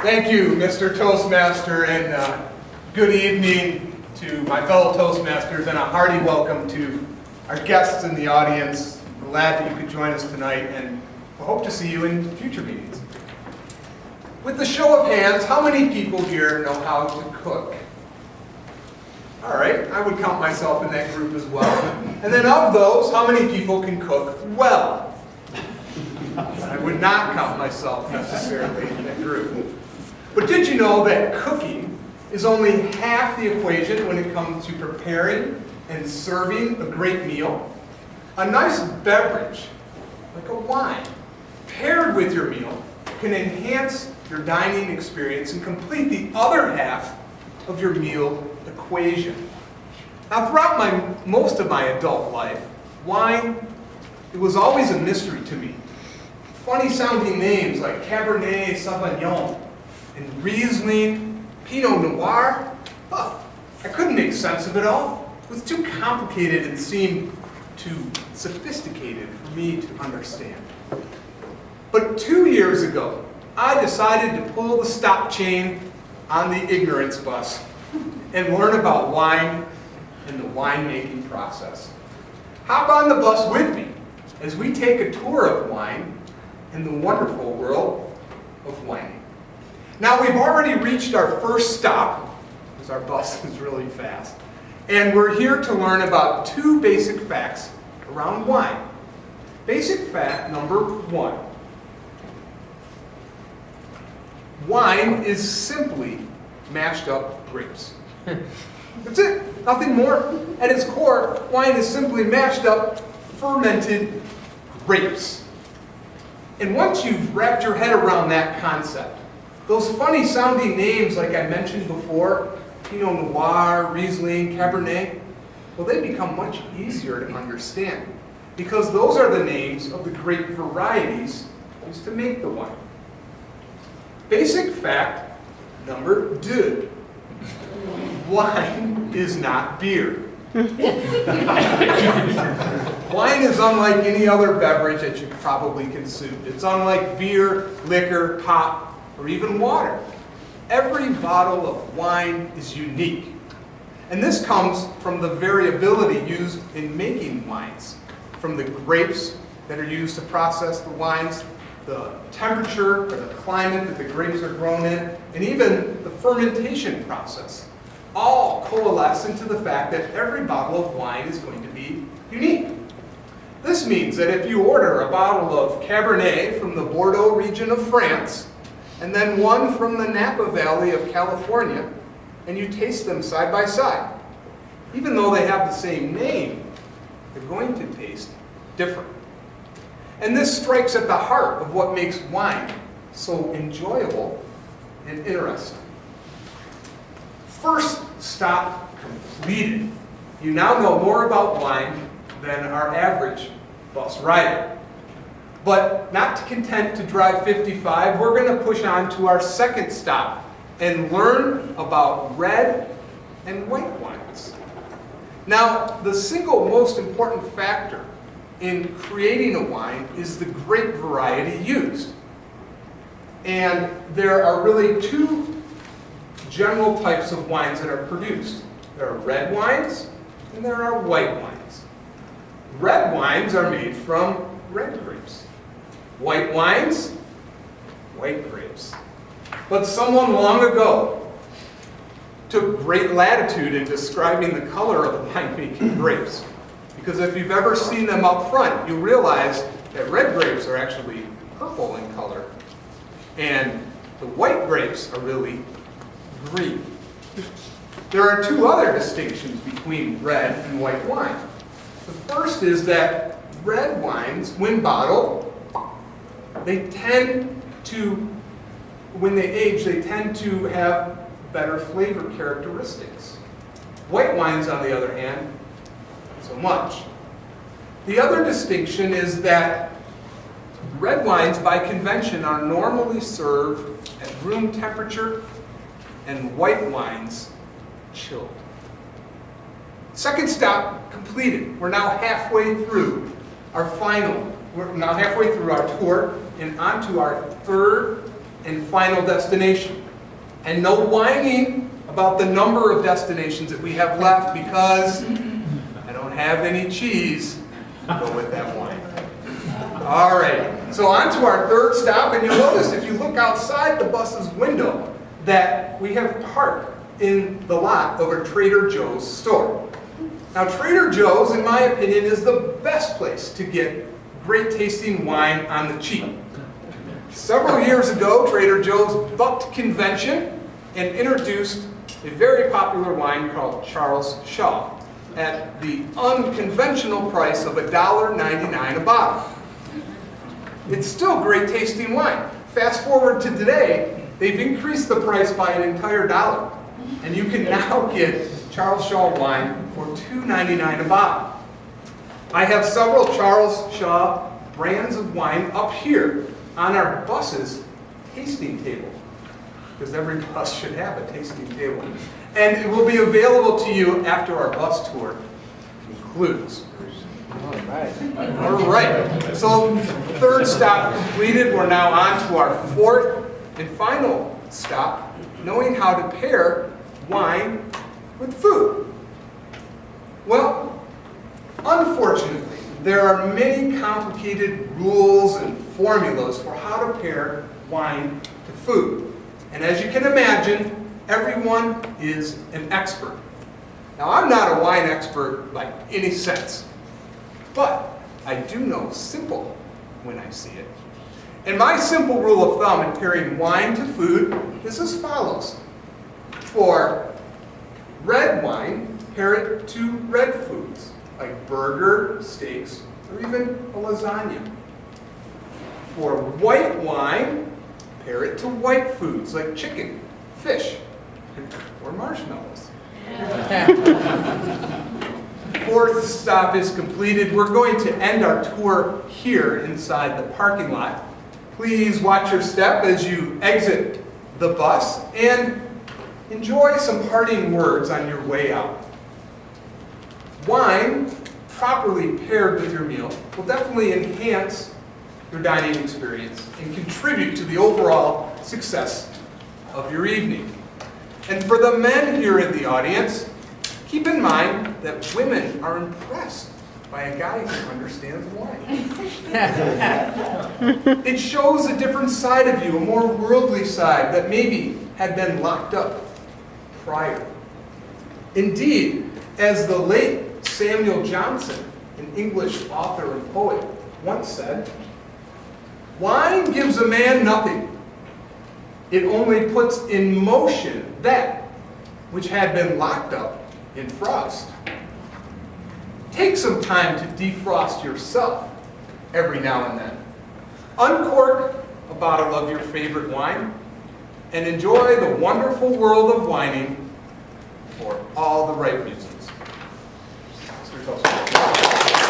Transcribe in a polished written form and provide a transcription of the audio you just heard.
Thank you, Mr. Toastmaster, and good evening to my fellow Toastmasters, and a hearty welcome to our guests in the audience. Glad that you could join us tonight, and we hope to see you in future meetings. With the show of hands, how many people here know how to cook? All right, I would count myself in that group as well. And then of those, how many people can cook well? I would not count myself necessarily in that group. But did you know that cooking is only half the equation when it comes to preparing and serving a great meal? A nice beverage, like a wine, paired with your meal, can enhance your dining experience and complete the other half of your meal equation. Now, throughout most of my adult life, wine, it was always a mystery to me. Funny sounding names like Cabernet Sauvignon and Riesling, Pinot Noir, I couldn't make sense of it all. It was too complicated and seemed too sophisticated for me to understand. But 2 years ago, I decided to pull the stop chain on the ignorance bus and learn about wine and the winemaking process. Hop on the bus with me as we take a tour of wine and the wonderful world of wine. Now, we've already reached our first stop, because our bus is really fast, and we're here to learn about two basic facts around wine. Basic fact number one. Wine is simply mashed up grapes. That's it, nothing more. At its core, wine is simply mashed up, fermented grapes. And once you've wrapped your head around that concept, those funny sounding names like I mentioned before, Pinot Noir, Riesling, Cabernet, well, they become much easier to understand because those are the names of the grape varieties used to make the wine. Basic fact number two. Wine is not beer. Wine is unlike any other beverage that you've probably consumed. It's unlike beer, liquor, pop, or even water. Every bottle of wine is unique. And this comes from the variability used in making wines, from the grapes that are used to process the wines, the temperature or the climate that the grapes are grown in, and even the fermentation process, all coalesce into the fact that every bottle of wine is going to be unique. This means that if you order a bottle of Cabernet from the Bordeaux region of France, and then one from the Napa Valley of California, and you taste them side by side, even though they have the same name, they're going to taste different. And this strikes at the heart of what makes wine so enjoyable and interesting. First stop completed. You now know more about wine than our average bus rider. But not content to drive 55, we're going to push on to our second stop and learn about red and white wines. Now, the single most important factor in creating a wine is the grape variety used. And there are really two general types of wines that are produced. There are red wines and there are white wines. Red wines are made from red grapes. White wines, white grapes. But someone long ago took great latitude in describing the color of winemaking grapes. Because if you've ever seen them up front, you realize that red grapes are actually purple in color. And the white grapes are really green. There are two other distinctions between red and white wine. The first is that red wines, when bottled, they tend to, when they age, they tend to have better flavor characteristics. White wines, on the other hand, not so much. The other distinction is that red wines, by convention, are normally served at room temperature, and white wines chilled. Second stop completed. We're now halfway through our tour and onto our third and final destination. And no whining about the number of destinations that we have left because I don't have any cheese to go with that wine. All right, so on to our third stop, and you'll notice if you look outside the bus's window that we have parked in the lot of a Trader Joe's store. Now Trader Joe's, in my opinion, is the best place to get great tasting wine on the cheap. Several years ago, Trader Joe's bucked convention and introduced a very popular wine called Charles Shaw at the unconventional price of $1.99 a bottle. It's still great tasting wine. Fast forward to today, they've increased the price by an entire $1, and you can now get Charles Shaw wine for $2.99 a bottle. I have several Charles Shaw brands of wine up here on our bus's tasting table, because every bus should have a tasting table. And it will be available to you after our bus tour concludes. All right, so third stop completed. We're now on to our fourth and final stop, knowing how to pair wine with food. Well, unfortunately, there are many complicated rules and formulas for how to pair wine to food. And as you can imagine, everyone is an expert. Now, I'm not a wine expert by any sense, but I do know simple when I see it. And my simple rule of thumb in pairing wine to food is as follows. For red wine, pair it to red foods, like burger, steaks, or even a lasagna. For white wine, pair it to white foods, like chicken, fish, or marshmallows. Fourth stop is completed. We're going to end our tour here inside the parking lot. Please watch your step as you exit the bus and enjoy some parting words on your way out. Wine, properly paired with your meal, will definitely enhance your dining experience and contribute to the overall success of your evening. And for the men here in the audience, keep in mind that women are impressed by a guy who understands wine. It shows a different side of you, a more worldly side that maybe had been locked up prior. Indeed, as the late Samuel Johnson, an English author and poet, once said, "Wine gives a man nothing. It only puts in motion that which had been locked up in frost." Take some time to defrost yourself every now and then. Uncork a bottle of your favorite wine and enjoy the wonderful world of whining for all the right reasons. Mr. Toastmaster.